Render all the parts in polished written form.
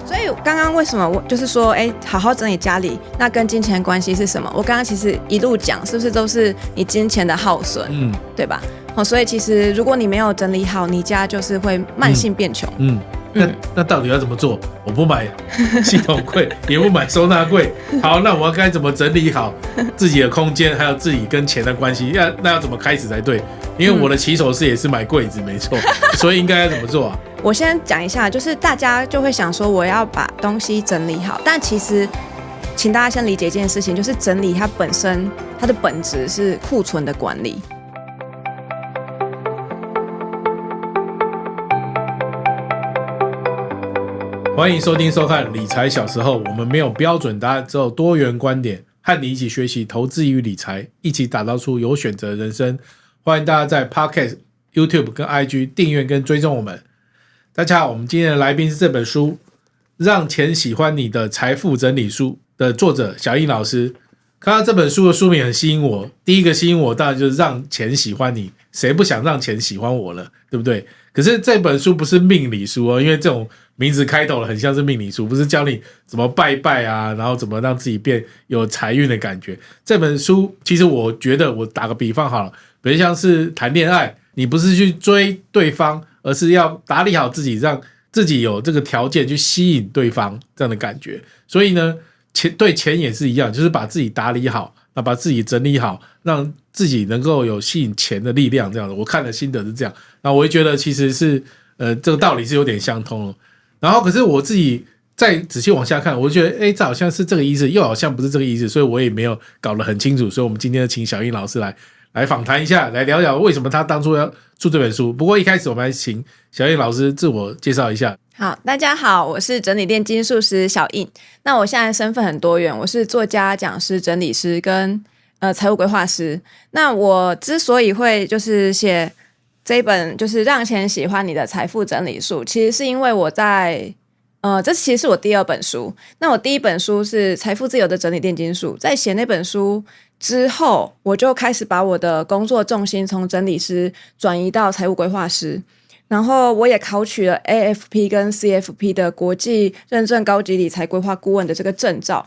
所以刚刚为什么我就是说，好好整理家里，那跟金钱关系是什么？我刚刚其实一路讲，是不是都是你金钱的耗损，对吧？所以其实如果你没有整理好，你家就是会慢性变穷。那到底要怎么做？我不买系统柜，也不买收纳柜。好，那我该怎么整理好自己的空间，还有自己跟钱的关系？那要怎么开始才对？因为我的起手式也是买柜子，没错，所以应该要怎么做啊？我先讲一下，就是大家就会想说我要把东西整理好，但其实请大家先理解一件事情，就是整理它本身它的本质是库存的管理。欢迎收听收看理财小时候，我们没有标准答案，只有多元观点，和你一起学习投资与理财，一起打造出有选择的人生。欢迎大家在 Podcast、YouTube 跟 IG 订阅跟追踪我们。大家好，我们今天的来宾是这本书《让钱喜欢你的财富整理书》的作者小印老师。看到这本书的书名很吸引我，第一个吸引我当然就是让钱喜欢你，谁不想让钱喜欢我了，对不对？可是这本书不是命理书哦，因为这种名字开头了很像是命理书，不是教你怎么拜拜啊，然后怎么让自己变有财运的感觉。这本书其实我觉得，我打个比方好了，比如像是谈恋爱，你不是去追对方，而是要打理好自己，让自己有这个条件去吸引对方这样的感觉。所以呢，对钱也是一样，就是把自己打理好，那把自己整理好，让自己能够有吸引钱的力量，这样的。我看的心得是这样，那我会觉得其实是这个道理是有点相通了。然后可是我自己再仔细往下看，我就觉得这好像是这个意思，又好像不是这个意思，所以我也没有搞得很清楚。所以我们今天请小印老师来访谈一下，来聊聊为什么他当初要出这本书。不过一开始我们来请小印老师自我介绍一下。好，大家好，我是整理炼金术师小印。那我现在身份很多元，我是作家、讲师、整理师跟财务规划师。那我之所以会就是写这一本就是让钱喜欢你的财富整理术，其实是因为我在这其实是我第二本书。那我第一本书是财富自由的整理炼金术，在写那本书之后，我就开始把我的工作重心从整理师转移到财务规划师。然后我也考取了 AFP 跟 CFP 的国际认证高级理财规划顾问的这个证照。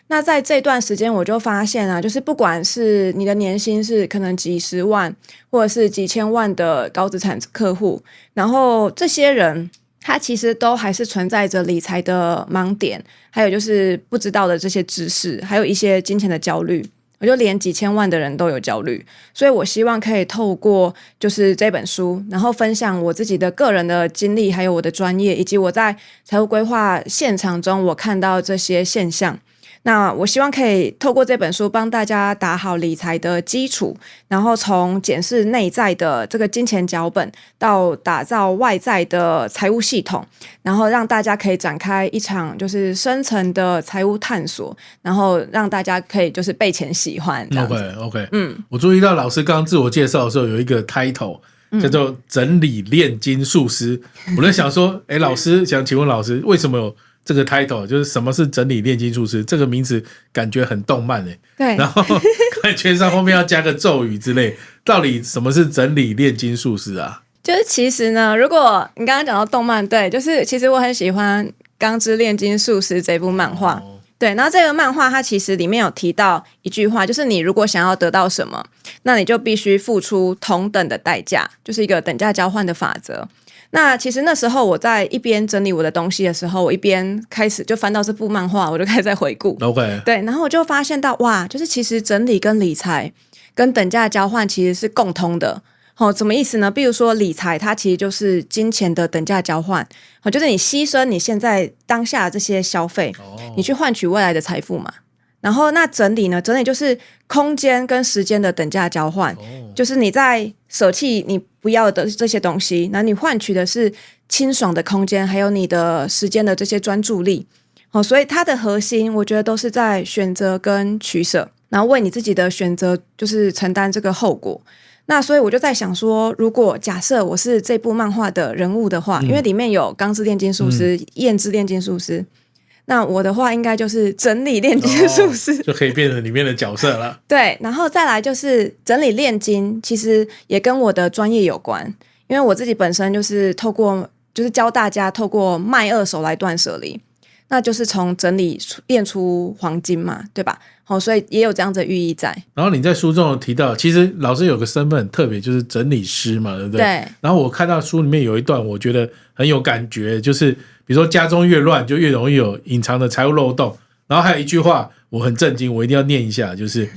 那在这段时间我就发现啊，就是不管是你的年薪是可能几十万或者是几千万的高资产客户，然后这些人他其实都还是存在着理财的盲点，还有就是不知道的这些知识，还有一些金钱的焦虑。我就连几千万的人都有焦虑，所以我希望可以透过就是这本书，然后分享我自己的个人的经历，还有我的专业，以及我在财务规划现场中我看到这些现象。那我希望可以透过这本书帮大家打好理财的基础，然后从检视内在的这个金钱脚本到打造外在的财务系统，然后让大家可以展开一场就是深层的财务探索，然后让大家可以就是被钱喜欢这样子。OK， 我注意到老师刚刚自我介绍的时候有一个 title 叫做整理炼金术师，我在想说老师想请问老师为什么有这个 title， 就是什么是整理炼金术师，这个名字感觉很动漫对，然后感觉上后面要加个咒语之类，到底什么是整理炼金术师啊？就是其实呢，如果你刚刚讲到动漫，对，就是其实我很喜欢《钢之炼金术师》这部漫画。对，然后这个漫画它其实里面有提到一句话，就是你如果想要得到什么，那你就必须付出同等的代价，就是一个等价交换的法则。那其实那时候我在一边整理我的东西的时候，我一边开始就翻到这部漫画，我就开始在回顾。OK， 对，然后我就发现到哇，就是其实整理跟理财跟等价交换其实是共通的。什么意思呢？比如说理财，它其实就是金钱的等价交换，就是你牺牲你现在当下的这些消费，你去换取未来的财富嘛。然后那整理呢？整理就是空间跟时间的等价交换，就是你在舍弃你不要的这些东西，然后你换取的是清爽的空间，还有你的时间的这些专注力。所以它的核心，我觉得都是在选择跟取舍，然后为你自己的选择就是承担这个后果。那所以我就在想说，如果假设我是这部漫画的人物的话，因为里面有钢之炼金术师、燕之炼金术师。那我的话应该就是整理炼金术师，就可以变成里面的角色了。对，然后再来就是整理炼金，其实也跟我的专业有关，因为我自己本身就是透过就是教大家透过卖二手来断舍离。那就是从整理变出黄金嘛，对吧？所以也有这样子的寓意在。然后你在书中有提到，其实老师有个身份很特别，就是整理师嘛，对不对？对。然后我看到书里面有一段，我觉得很有感觉，就是比如说家中越乱，就越容易有隐藏的财务漏洞。然后还有一句话我很震惊，我一定要念一下，就是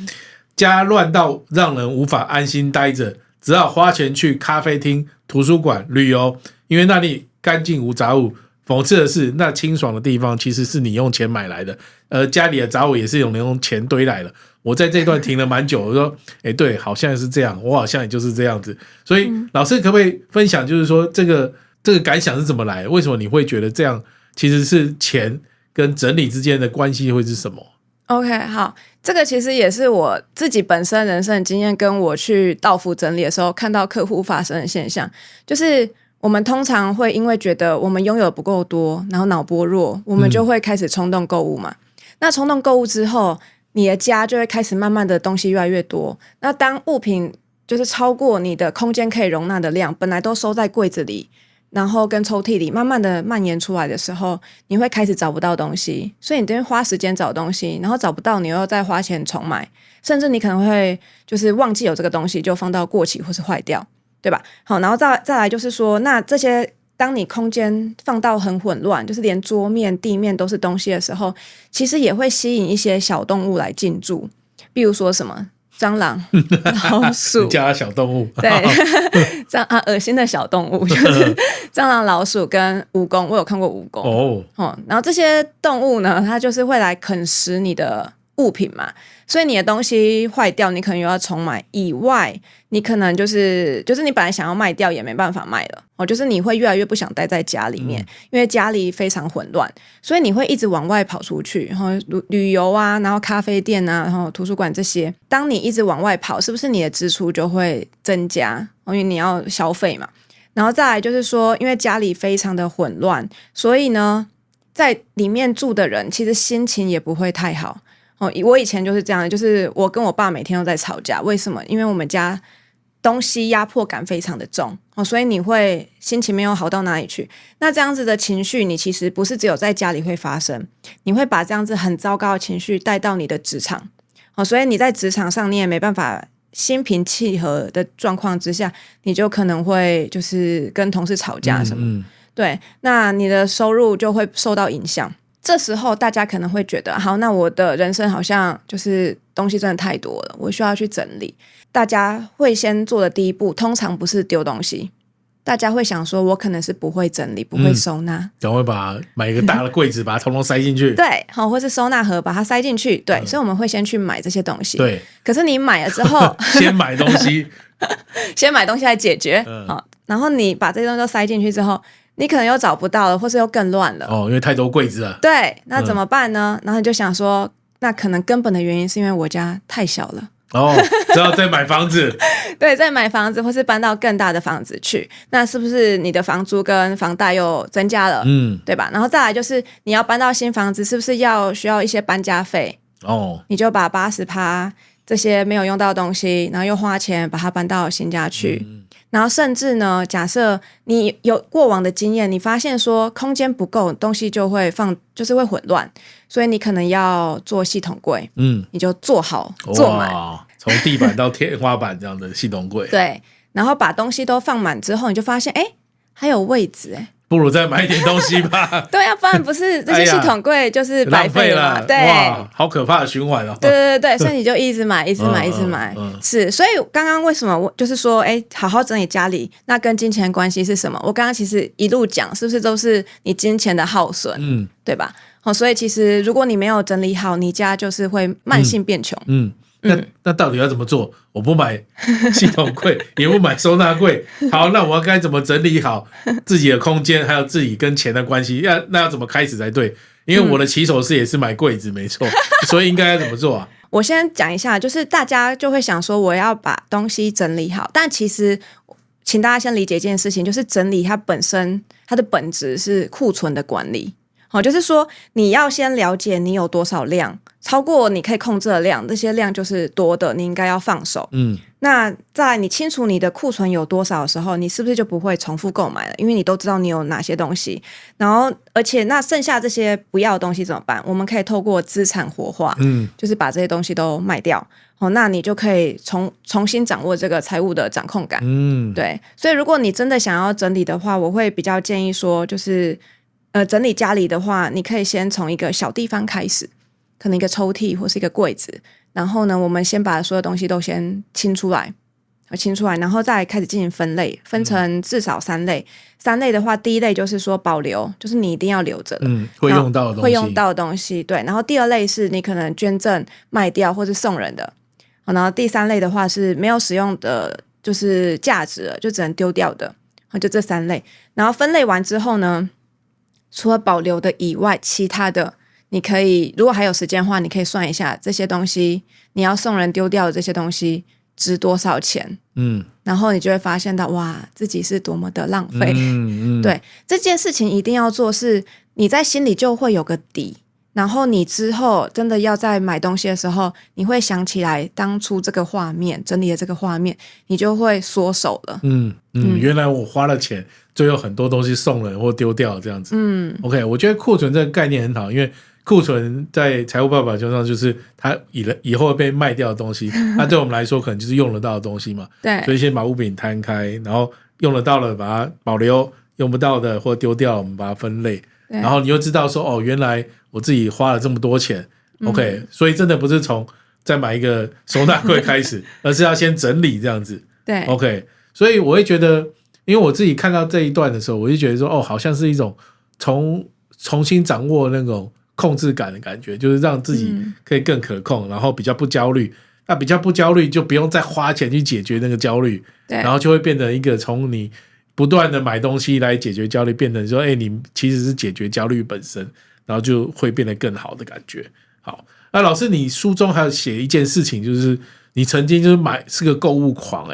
家乱到让人无法安心待着，只好花钱去咖啡厅、图书馆、旅游，因为那里干净无杂物。讽刺的是，那清爽的地方其实是你用钱买来的，家里的杂物也是用钱堆来的。我在这段停了蛮久，我说，对，好像是这样，我好像也就是这样子。所以老师可不可以分享，就是说这个感想是怎么来的？为什么你会觉得这样其实是钱跟整理之间的关系会是什么？ OK， 好，这个其实也是我自己本身人生的经验，跟我去到府整理的时候看到客户发生的现象，就是我们通常会因为觉得我们拥有不够多，然后脑波弱，我们就会开始冲动购物嘛。那冲动购物之后，你的家就会开始慢慢的东西越来越多。那当物品就是超过你的空间可以容纳的量，本来都收在柜子里，然后跟抽屉里慢慢的蔓延出来的时候，你会开始找不到东西，所以你等于花时间找东西，然后找不到，你又要再花钱重买，甚至你可能会就是忘记有这个东西，就放到过期或是坏掉，对吧？好，然后再来就是说，那这些当你空间放到很混乱，就是连桌面、地面都是东西的时候，其实也会吸引一些小动物来进驻，比如说什么蟑螂、老鼠，你叫它小动物，对，恶心的小动物就是蟑螂、老鼠跟蜈蚣，我有看过蜈蚣然后这些动物呢，它就是会来啃食你的物品嘛，所以你的东西坏掉，你可能又要重买，以外，你可能就是你本来想要卖掉也没办法卖了就是你会越来越不想待在家里面，因为家里非常混乱，所以你会一直往外跑出去，然后旅游啊，然后咖啡店啊，然后图书馆这些，当你一直往外跑，是不是你的支出就会增加？因为你要消费嘛。然后再来就是说，因为家里非常的混乱，所以呢，在里面住的人其实心情也不会太好。我以前就是这样的，就是我跟我爸每天都在吵架，为什么？因为我们家东西压迫感非常的重所以你会心情没有好到哪里去。那这样子的情绪，你其实不是只有在家里会发生，你会把这样子很糟糕的情绪带到你的职场所以你在职场上你也没办法心平气和的状况之下，你就可能会就是跟同事吵架什么对，那你的收入就会受到影响。这时候大家可能会觉得，好，那我的人生好像就是东西真的太多了，我需要去整理。大家会先做的第一步，通常不是丢东西，大家会想说，我可能是不会整理，不会收纳，赶快买一个大的柜子，把它统统塞进去。对，好，或是收纳盒把它塞进去。对，所以我们会先去买这些东西。对，可是你买了之后，先买东西，先买东西来解决然后你把这些东西都塞进去之后，你可能又找不到了，或是又更乱了因为太多柜子了。对，那怎么办呢？然后你就想说，那可能根本的原因是因为我家太小了只好再买房子。对，再买房子或是搬到更大的房子去，那是不是你的房租跟房贷又增加了对吧？然后再来就是你要搬到新房子，是不是需要一些搬家费你就把80%这些没有用到的东西，然后又花钱把它搬到新家去然后甚至呢，假设你有过往的经验，你发现说空间不够，东西就会就是会混乱，所以你可能要做系统柜你就做好做满，从地板到天花板这样的系统柜对，然后把东西都放满之后，你就发现还有位置不如再买一点东西吧。对啊，不然不是这些系统柜就是白费了对，哇，好可怕的循环对，所以你就一直买一直买一直买是，所以刚刚为什么我就是说好好整理家里，那跟金钱关系是什么？我刚刚其实一路讲是不是都是你金钱的耗损对吧所以其实如果你没有整理好，你家就是会慢性变穷那到底要怎么做？我不买系统柜，也不买收纳柜。好，那我该怎么整理好自己的空间，还有自己跟钱的关系？那要怎么开始才对？因为我的起手式也是买柜子，没错，所以应该要怎么做啊？我先讲一下，就是大家就会想说我要把东西整理好，但其实请大家先理解一件事情，就是整理它本身它的本质是库存的管理就是说你要先了解你有多少量，超过你可以控制的量，这些量就是多的，你应该要放手。那在你清楚你的库存有多少的时候，你是不是就不会重复购买了？因为你都知道你有哪些东西，然后而且那剩下这些不要的东西怎么办？我们可以透过资产活化，就是把这些东西都卖掉。那你就可以重新掌握这个财务的掌控感。对，所以如果你真的想要整理的话，我会比较建议说，就是整理家里的话，你可以先从一个小地方开始，可能一个抽屉或是一个柜子，然后呢，我们先把所有东西都先清出来，然后再开始进行分类，分成至少3类。3类的话，第一类就是说保留，就是你一定要留着的，会用到的东西，对。然后第2类是你可能捐赠、卖掉或是送人的。然后第3类的话是没有使用的，就是价值了，就只能丢掉的，就这3类。然后分类完之后呢，除了保留的以外，其他的你可以，如果还有时间的话，你可以算一下这些东西你要送人丢掉的这些东西值多少钱。然后你就会发现到哇，自己是多么的浪费。对，这件事情一定要做，是你在心里就会有个底。然后你之后真的要在买东西的时候，你会想起来当初这个画面，整理的这个画面，你就会缩手了。原来我花了钱，就有很多东西送人或丢掉这样子。OK， 我觉得库存这个概念很好，因为库存在财务报表上就是它以后会被卖掉的东西，那对我们来说可能就是用得到的东西嘛。对，所以先把物品摊开，然后用得到的把它保留，用不到的或丢掉我们把它分类。然后你又知道说哦，原来我自己花了这么多钱。OK， 所以真的不是从再买一个收纳柜开始，而是要先整理这样子。对 OK， 所以我会觉得，因为我自己看到这一段的时候，我就觉得说哦，好像是一种重新掌握那种控制感的感觉，就是让自己可以更可控，然后比较不焦虑。那比较不焦虑，就不用再花钱去解决那个焦虑，然后就会变成一个从你不断的买东西来解决焦虑，变成说，你其实是解决焦虑本身，然后就会变得更好的感觉。好，那老师，你书中还有写一件事情，就是你曾经就是是个购物狂，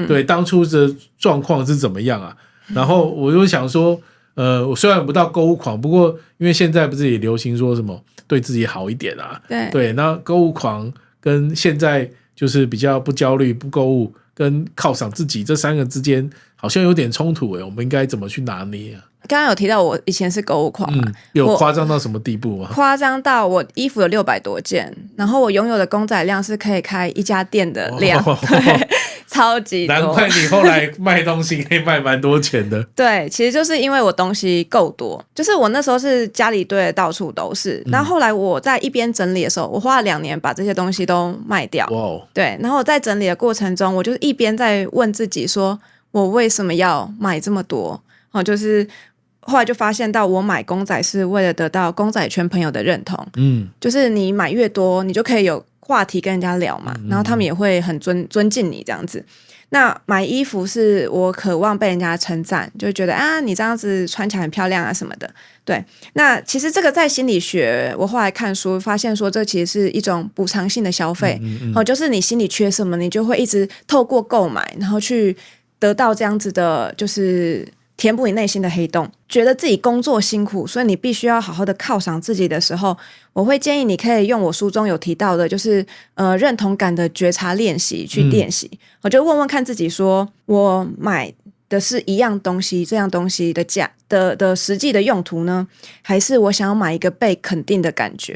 对，当初的状况是怎么样啊？然后我就想说，我虽然不到购物狂，不过因为现在不是也流行说什么对自己好一点啊，对，那购物狂跟现在就是比较不焦虑、不购物，跟犒赏自己这3个之间好像有点冲突，我们应该怎么去拿捏啊？刚刚有提到我以前是购物狂嘛，有夸张到什么地步吗？夸张到我衣服有600多件，然后我拥有的公仔量是可以开一家店的量，对，超级多。难怪你后来卖东西可以卖蛮多钱的。对，其实就是因为我东西够多，就是我那时候是家里堆的到处都是，然后后来我在一边整理的时候，我花了2年把这些东西都卖掉。对，然后我在整理的过程中，我就是一边在问自己说，我为什么要买这么多？就是后来就发现到我买公仔是为了得到公仔圈朋友的认同。就是你买越多，你就可以有话题跟人家聊嘛，然后他们也会很尊敬你这样子。那买衣服是我渴望被人家称赞，就觉得啊，你这样子穿起来很漂亮啊什么的。对，那其实这个在心理学，我后来看书发现说，这其实是一种补偿性的消费。就是你心里缺什么，你就会一直透过购买，然后去得到这样子的，就是填补你内心的黑洞，觉得自己工作辛苦，所以你必须要好好的犒赏自己的时候，我会建议你可以用我书中有提到的，就是认同感的觉察练习去练习。我就问问看自己说，我买的是一样东西，这样东西的实际的用途呢，还是我想要买一个被肯定的感觉？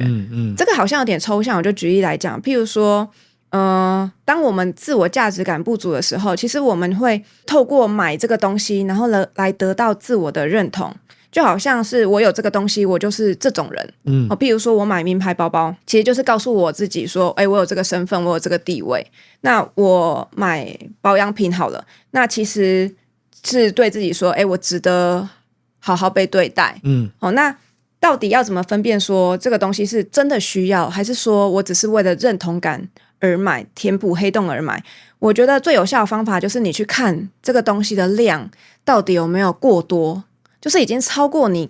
这个好像有点抽象，我就举例来讲，譬如说当我们自我价值感不足的时候，其实我们会透过买这个东西，然后来得到自我的认同，就好像是我有这个东西，我就是这种人。譬如说我买名牌包包，其实就是告诉我自己说，我有这个身份，我有这个地位。那我买保养品好了，那其实是对自己说，我值得好好被对待。那到底要怎么分辨说这个东西是真的需要，还是说我只是为了认同感而买，填补黑洞而买？我觉得最有效的方法就是你去看这个东西的量到底有没有过多，就是已经超过你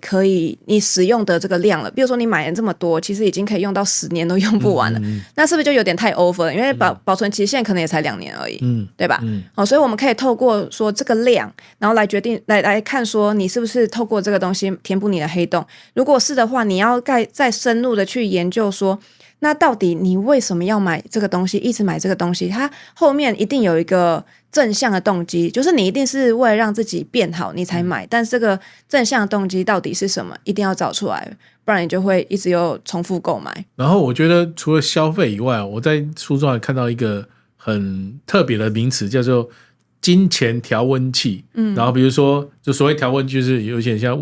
使用的这个量了。比如说你买了这么多，其实已经可以用到10年都用不完了，那是不是就有点太 over 了？因为保存期限可能也才2年而已，对吧？所以我们可以透过说这个量，然后来决定来看说你是不是透过这个东西填补你的黑洞。如果是的话，你要再深入的去研究说，那到底你为什么要买这个东西，一直买这个东西？它后面一定有一个正向的动机，就是你一定是为了让自己变好你才买，但这个正向的动机到底是什么，一定要找出来，不然你就会一直有重复购买。然后我觉得除了消费以外，我在书中还看到一个很特别的名词，叫做金钱调温器。然后比如说就所谓调温器，就是有点像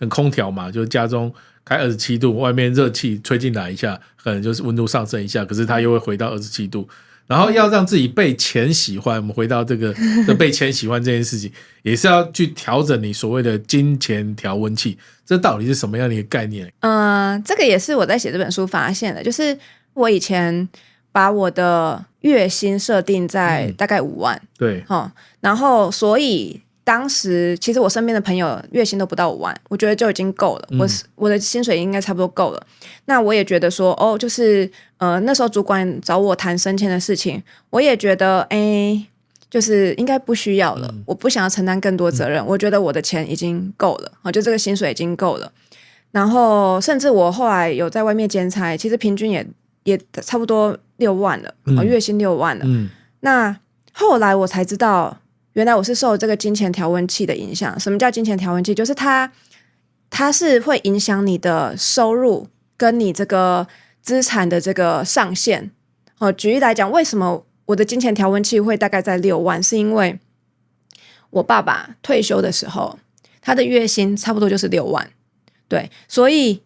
空调嘛，就家中开27度，外面热气吹进来一下，可能就是温度上升一下，可是它又会回到27度。然后要让自己被钱喜欢，我们回到这个被钱喜欢这件事情，也是要去调整你所谓的金钱调温器。这到底是什么样的一个概念？这个也是我在写这本书发现的，就是我以前把我的月薪设定在大概5万，对，然后所以当时其实我身边的朋友月薪都不到5万，我觉得就已经够了，我的薪水应该差不多够了。那我也觉得说就是那时候主管找我谈升迁的事情，我也觉得就是应该不需要了，我不想要承担更多责任，我觉得我的钱已经够了，就这个薪水已经够了。然后甚至我后来有在外面兼差，其实平均也差不多6万了，月薪6万了。那后来我才知道，原来我是受这个金钱调温器的影响。什么叫金钱调温器？就是它是会影响你的收入跟你这个资产的这个上限。举例来讲，为什么我的金钱调温器会大概在6万？是因为我爸爸退休的时候，他的月薪差不多就是6万。对，所以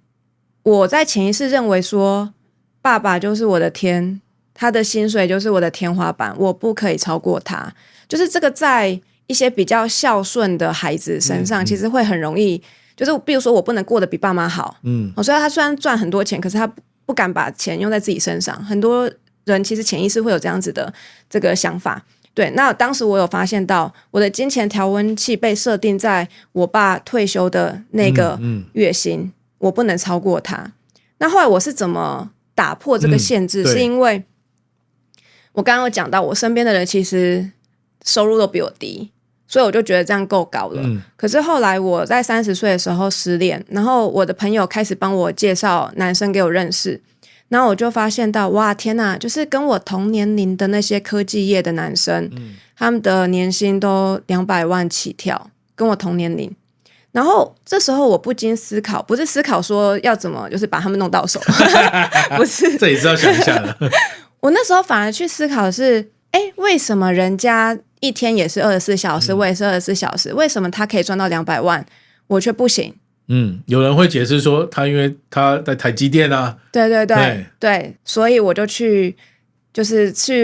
我在潜意识认为说，爸爸就是我的天，他的薪水就是我的天花板，我不可以超过他。就是这个在一些比较孝顺的孩子身上，其实会很容易，就是比如说我不能过得比爸妈好，所以他虽然赚很多钱，可是他不敢把钱用在自己身上。很多人其实潜意识会有这样子的这个想法。对，那当时我有发现到我的金钱调温器被设定在我爸退休的那个月薪，我不能超过他。那后来我是怎么打破这个限制？是因为我刚刚有讲到，我身边的人其实收入都比我低，所以我就觉得这样够高了。可是后来我在30岁的时候失恋，然后我的朋友开始帮我介绍男生给我认识，然后我就发现到，哇，天哪，就是跟我同年龄的那些科技业的男生，他们的年薪都200万起跳，跟我同年龄。然后这时候我不禁思考，不是思考说要怎么就是把他们弄到手不是，这也是要想一下的我那时候反而去思考的是，为什么人家一天也是24小时，我也是24小时，为什么他可以赚到200万，我却不行？有人会解释说，他因为他在台积电啊，对，所以我就去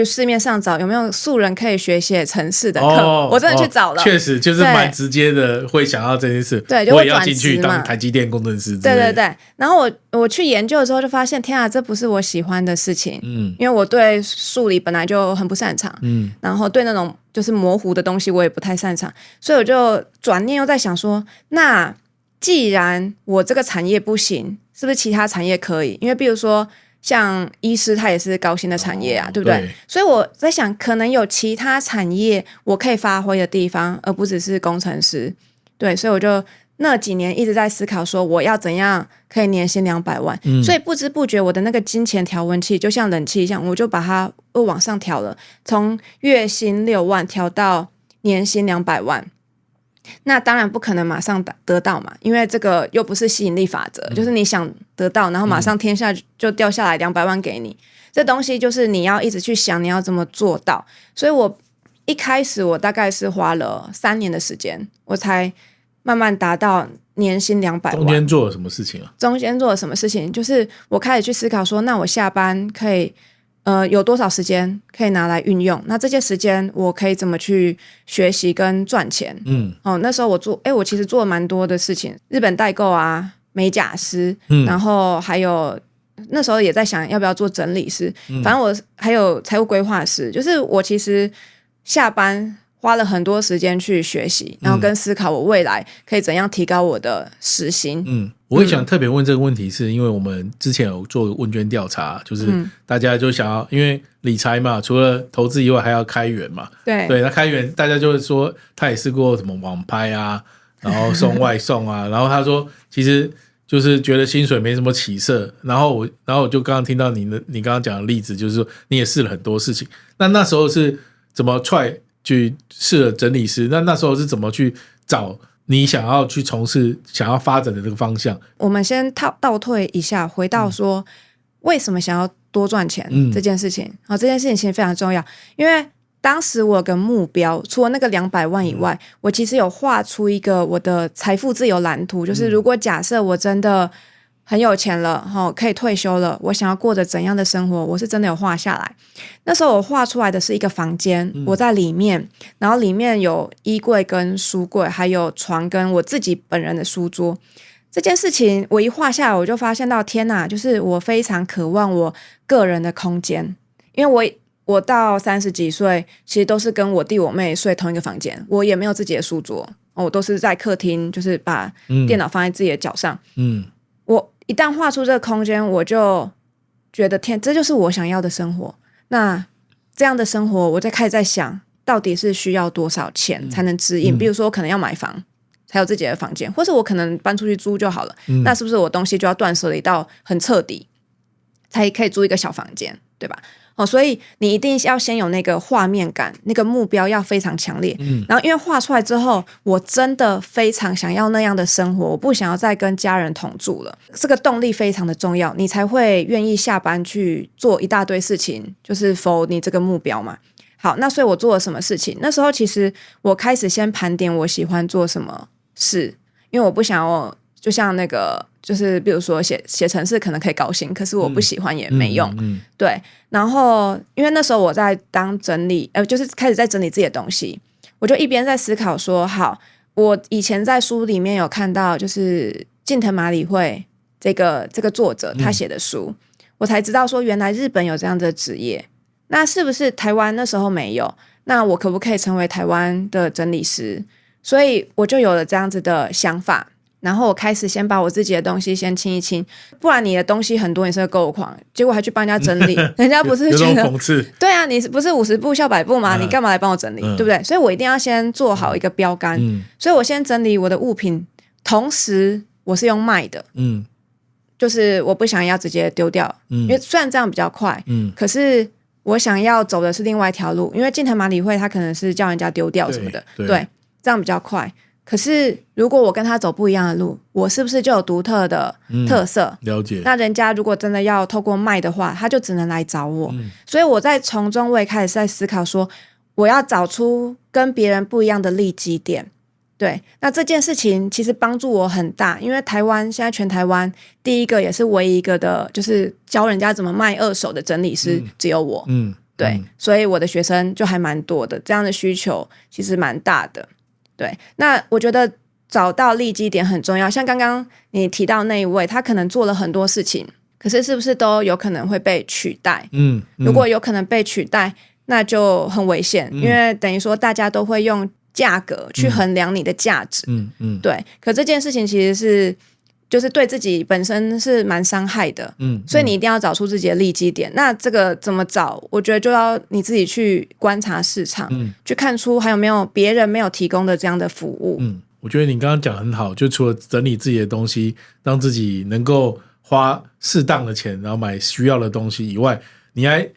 市面上找有没有素人可以学写程式的课，我真的去找了，确实就是蛮直接的，会想要这件事，对，我也要进去当台积电工程师之类的。对，然后我去研究的时候就发现，天啊，这不是我喜欢的事情，因为我对数理本来就很不擅长，然后对那种就是模糊的东西我也不太擅长，所以我就转念又在想说，那既然我这个产业不行，是不是其他产业可以？因为比如说像医师，他也是高薪的产业啊，对不对？所以我在想，可能有其他产业我可以发挥的地方，而不只是工程师。对，所以我就那几年一直在思考说，我要怎样可以年薪200万。所以不知不觉我的那个金钱调温器就像冷气一样，我就把它往上调了，从月薪6万调到年薪200万。那当然不可能马上得到嘛，因为这个又不是吸引力法则，就是你想得到，然后马上天下就掉下来200万给你，这东西就是你要一直去想你要怎么做到。所以我一开始我大概是花了3年的时间，我才慢慢达到年薪200万。中间做了什么事情啊？中间做了什么事情？就是我开始去思考说，那我下班可以有多少时间可以拿来运用？那这些时间我可以怎么去学习跟赚钱？那时候我其实做了蛮多的事情，日本代购啊，美甲师，然后还有那时候也在想要不要做整理师，反正我还有财务规划师，就是我其实下班花了很多时间去学习，然后跟思考我未来可以怎样提高我的时薪。我会想特别问这个问题，是因为我们之前有做问卷调查，就是大家就想要，因为理财嘛，除了投资以外，还要开源嘛。对，那开源大家就会说，他也试过什么网拍啊，然后送外送啊，然后他说其实就是觉得薪水没什么起色，然后我就刚刚听到你刚刚讲的例子，就是说你也试了很多事情，那时候是怎么try去试了整理师？那时候是怎么去找你想要去从事、想要发展的这个方向？我们先倒退一下，回到说为什么想要多赚钱这件事情。这件事情其实非常重要，因为当时我有个目标，除了那个200万以外，我其实有画出一个我的财富自由蓝图，就是如果假设我真的很有钱了，可以退休了，我想要过着怎样的生活，我是真的有画下来。那时候我画出来的是一个房间，我在里面，然后里面有衣柜跟书柜，还有床跟我自己本人的书桌。这件事情我一画下来，我就发现到天哪，就是我非常渴望我个人的空间，因为我到30几岁，其实都是跟我弟我妹睡同一个房间，我也没有自己的书桌，我都是在客厅，就是把电脑放在自己的脚上。我一旦画出这个空间，我就觉得天，这就是我想要的生活。那这样的生活，我再开始在想，到底是需要多少钱才能支应？比如说，可能要买房才有自己的房间，或是我可能搬出去租就好了。那是不是我东西就要断舍离到很彻底，才可以租一个小房间，对吧？所以你一定要先有那个画面感，那个目标要非常强烈。然后因为画出来之后，我真的非常想要那样的生活，我不想要再跟家人同住了。这个动力非常的重要，你才会愿意下班去做一大堆事情，就是 for 你这个目标嘛。好，那所以我做了什么事情？那时候其实我开始先盘点我喜欢做什么事，因为我不想要就像那个就是比如说写程式可能可以高薪，可是我不喜欢也没用。对，然后因为那时候我在当整理就是开始在整理自己的东西，我就一边在思考说，好，我以前在书里面有看到就是近藤麻里惠这个作者他写的书，我才知道说原来日本有这样的职业，那是不是台湾那时候没有？那我可不可以成为台湾的整理师？所以我就有了这样子的想法，然后我开始先把我自己的东西先清一清，不然你的东西很多，你是个购物狂，结果还去帮人家整理，人家不是觉得讽刺？对啊，你不是50步笑100步吗？你干嘛来帮我整理，对不对？所以我一定要先做好一个标杆，所以我先整理我的物品，同时我是用卖的，就是我不想要直接丢掉，因为虽然这样比较快，可是我想要走的是另外一条路，因为近藤麻里惠他可能是叫人家丢掉什么的，对，这样比较快。可是如果我跟他走不一样的路，我是不是就有独特的特色？了解。那人家如果真的要透过卖的话，他就只能来找我。所以我在从中我也开始在思考说，我要找出跟别人不一样的利基点。对，那这件事情其实帮助我很大，因为台湾现在全台湾第一个也是唯一一个的，就是教人家怎么卖二手的整理师，只有我。对，所以我的学生就还蛮多的，这样的需求其实蛮大的。对，那我觉得找到利基点很重要，像刚刚你提到那一位，他可能做了很多事情，可是是不是都有可能会被取代？如果有可能被取代，那就很危险，因为等于说大家都会用价格去衡量你的价值。对，可这件事情其实是就是对自己本身是蛮伤害的。所以你一定要找出自己的利基点。那这个怎么找？我觉得就要你自己去观察市场，去看出还有没有别人没有提供的这样的服务。我觉得你刚刚讲很好，就除了整理自己的东西，让自己能够花适当的钱，然后买需要的东西以外，你还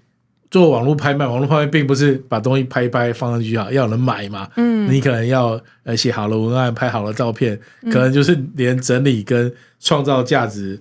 做网络拍卖。网络拍卖并不是把东西拍一拍放上去要有人买嘛。你可能要写好了文案，拍好了照片，可能就是连整理跟创造价值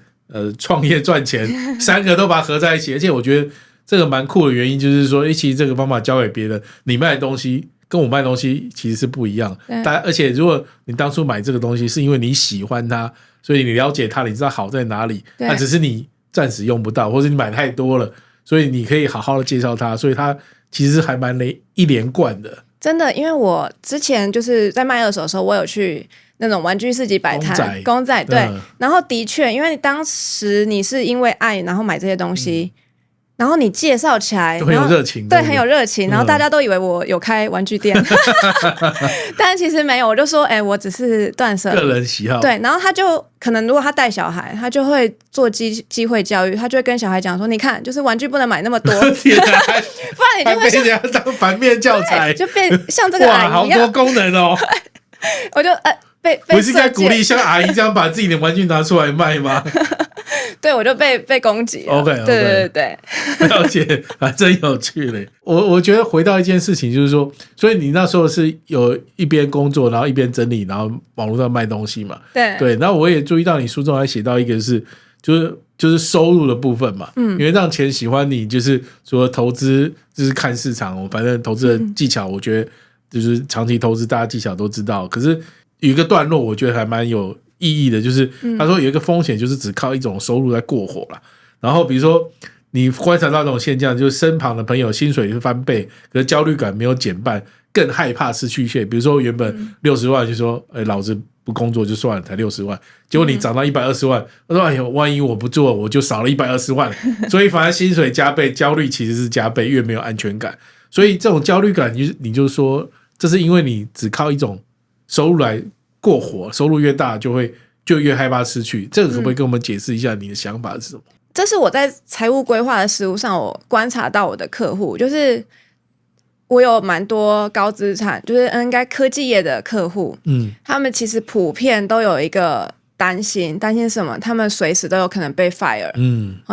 创业赚钱3个都把它合在一起。而且我觉得这个蛮酷的原因就是说，其实这个方法交给别人，你卖的东西跟我卖的东西其实是不一样。而且如果你当初买这个东西是因为你喜欢它，所以你了解它，你知道好在哪里，那只是你暂时用不到，或者你买太多了，所以你可以好好的介绍它，所以它其实还蛮一连贯的。真的，因为我之前就是在卖二手的时候，我有去那种玩具市集摆摊，公仔对，然后的确，因为当时你是因为爱然后买这些东西，然后你介绍起来就很有热情，对，很有热情，然后大家都以为我有开玩具店，但其实没有，我就说，我只是断舍离，个人喜好，对，然后他就可能如果他带小孩，他就会做机会教育，他就会跟小孩讲说，你看，就是玩具不能买那么多，天啊，不然你就会被人家当反面教材，就变像这个哇，阿姨一样，好多功能哦。我就被不是应该鼓励像阿姨这样把自己的玩具拿出来卖吗？对，我就被攻击了。OK， 对，了解，还真有趣嘞。我觉得回到一件事情，就是说，所以你那时候是有一边工作，然后一边整理，然后网络上卖东西嘛？对。然后我也注意到你书中还写到一个是，就是收入的部分嘛，因为让钱喜欢你，就是除了投资，就是看市场，反正投资的技巧，我觉得就是长期投资，大家技巧都知道。可是有一个段落，我觉得还蛮有意义的，就是他说有一个风险，就是只靠一种收入在过活啦。然后比如说你观察到这种现象，就是身旁的朋友薪水翻倍，可是焦虑感没有减半，更害怕失去一切。比如说原本60万就说，老子不工作就算了，才60万，结果你涨到120万，他说哎呦，万一我不做，我就少了120万，所以反而薪水加倍，焦虑其实是加倍，越没有安全感。所以这种焦虑感，你就说这是因为你只靠一种收入来过活，收入越大就越害怕失去。这个可不可以跟我们解释一下你的想法是什么？这是我在财务规划的实务上，我观察到我的客户，就是我有蛮多高资产，就是应该科技业的客户，他们其实普遍都有一个担心什么？他们随时都有可能被 fire，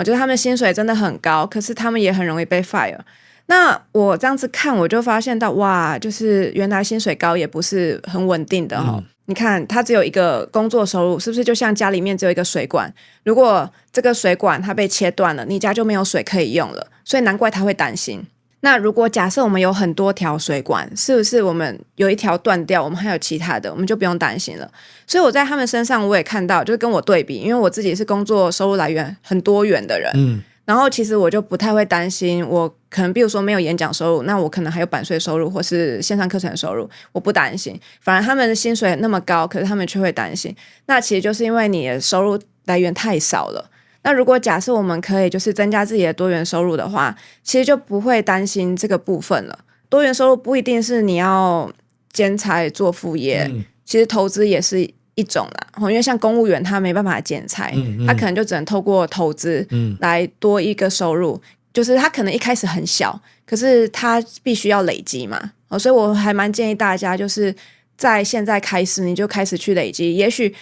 就是他们薪水真的很高，可是他们也很容易被 fire。那我这样子看，我就发现到哇，就是原来薪水高也不是很稳定的你看，他只有一个工作收入，是不是就像家里面只有一个水管？如果这个水管它被切断了，你家就没有水可以用了，所以难怪他会担心。那如果假设我们有很多条水管，是不是我们有一条断掉，我们还有其他的，我们就不用担心了？所以我在他们身上我也看到，就是跟我对比，因为我自己是工作收入来源很多元的人，然后其实我就不太会担心，我可能比如说没有演讲收入，那我可能还有版税收入或是线上课程收入，我不担心。反而他们的薪水那么高，可是他们却会担心。那其实就是因为你的收入来源太少了。那如果假设我们可以就是增加自己的多元收入的话，其实就不会担心这个部分了。多元收入不一定是你要兼差做副业，其实投资也是一种啦，因为像公务员他没办法兼差，他可能就只能透过投资来多一个收入，就是他可能一开始很小，可是他必须要累积嘛，所以我还蛮建议大家就是在现在开始你就开始去累积，也许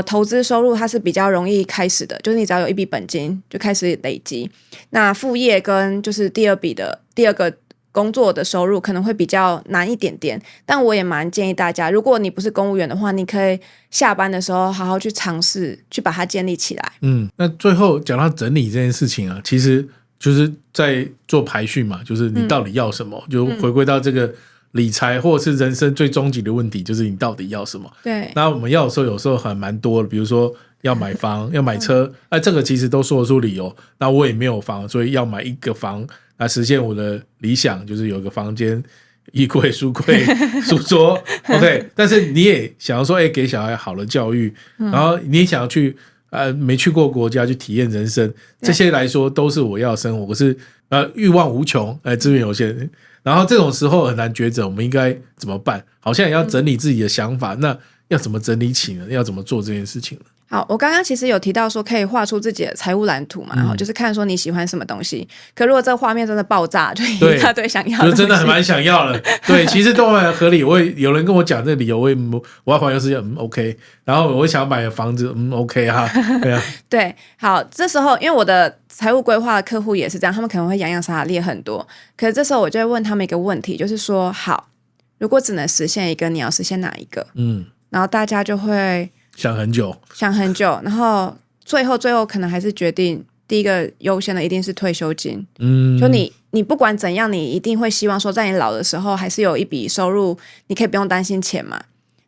投资收入它是比较容易开始的，就是你只要有一笔本金就开始累积，那副业跟就是第二个工作的收入可能会比较难一点点，但我也蛮建议大家，如果你不是公务员的话，你可以下班的时候好好去尝试去把它建立起来。那最后讲到整理这件事情啊，其实就是在做排序嘛，就是你到底要什么，就回归到这个理财或者是人生最终极的问题，就是你到底要什么。对，那我们要的时候有时候还蛮多的，比如说要买房要买车，这个其实都说得出理由。那我也没有房，所以要买一个房来实现我的理想，就是有一个房间、衣柜、书柜、书桌OK。 但是你也想要说给小孩好的教育，然后你也想要去没去过国家去体验人生，这些来说都是我要的生活。可是欲望无穷，资源有限，然后这种时候很难抉择，我们应该怎么办？好像也要整理自己的想法，那要怎么整理起呢？要怎么做这件事情呢？好，我刚刚其实有提到说可以画出自己的财务蓝图嘛，就是看说你喜欢什么东西。可如果这个画面真的爆炸，就一大堆想要的东西，就真的很蛮想要的。对，其实都蛮合理。有人跟我讲这个理由，我要环游世界，OK。然后我想买房子，OK 哈，对啊。对，好，这时候因为我的财务规划的客户也是这样，他们可能会洋洋洒洒列很多。可是这时候我就会问他们一个问题，就是说，好，如果只能实现一个，你要实现哪一个？然后大家就会想很久，然后最后可能还是决定第一个优先的一定是退休金。就你不管怎样，你一定会希望说，在你老的时候还是有一笔收入，你可以不用担心钱嘛。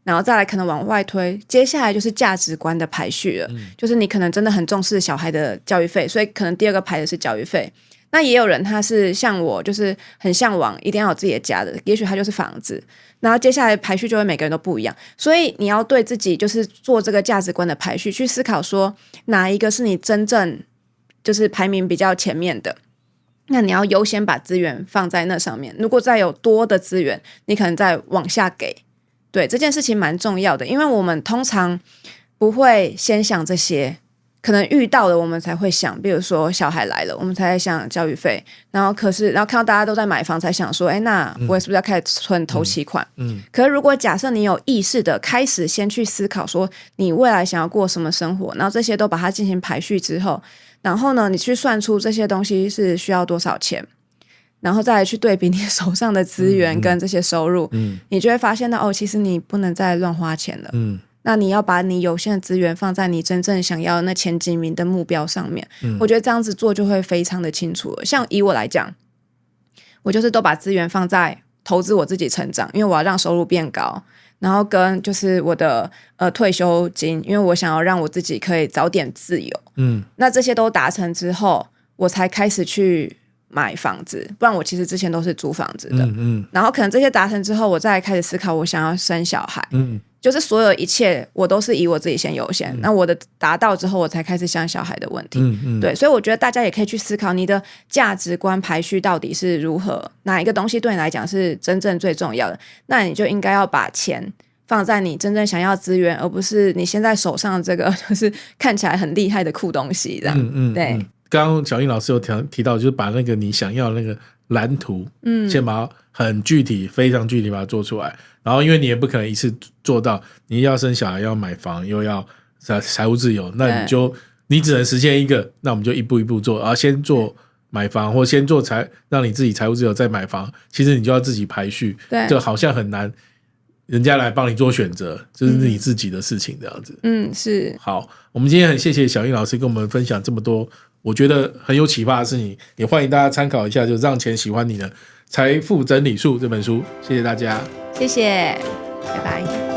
然后再来可能往外推，接下来就是价值观的排序了。就是你可能真的很重视小孩的教育费，所以可能第二个排的是教育费。那也有人他是像我，就是很向往一定要有自己的家的，也许他就是房子。然后接下来排序就会每个人都不一样，所以你要对自己就是做这个价值观的排序，去思考说哪一个是你真正就是排名比较前面的。那你要优先把资源放在那上面，如果再有多的资源，你可能再往下给。对，这件事情蛮重要的，因为我们通常不会先想这些，可能遇到了我们才会想，比如说小孩来了，我们才在想教育费，然后看到大家都在买房，才想说，那我是不是要开始存头期款？可是如果假设你有意识的开始先去思考说你未来想要过什么生活，然后这些都把它进行排序之后，然后呢，你去算出这些东西是需要多少钱，然后再来去对比你手上的资源跟这些收入，你就会发现到其实你不能再乱花钱了。那你要把你有限的资源放在你真正想要的那前几名的目标上面。我觉得这样子做就会非常的清楚了。像以我来讲，我就是都把资源放在投资我自己成长，因为我要让收入变高，然后跟就是我的退休金，因为我想要让我自己可以早点自由。那这些都达成之后，我才开始去买房子，不然我其实之前都是租房子的。然后可能这些达成之后，我再开始思考我想要生小孩。就是所有一切我都是以我自己先优先，那我的达到之后，我才开始想小孩的问题。对，所以我觉得大家也可以去思考你的价值观排序到底是如何，哪一个东西对你来讲是真正最重要的，那你就应该要把钱放在你真正想要资源，而不是你现在手上这个就是看起来很厉害的酷东西这样。对，刚刚小英老师有提到，就是把那个你想要的那个蓝图，先把它很具体、非常具体把它做出来。然后，因为你也不可能一次做到，你要生小孩、要买房，又要财务自由，那你只能实现一个，那我们就一步一步做，然后先做买房，或先做让你自己财务自由，再买房。其实你就要自己排序，这好像很难，人家来帮你做选择，这是你自己的事情，这样子。是。好，我们今天很谢谢小英老师跟我们分享这么多我觉得很有启发的事情，也欢迎大家参考一下，就让钱喜欢你的财富整理术这本书。谢谢大家，谢谢，拜拜。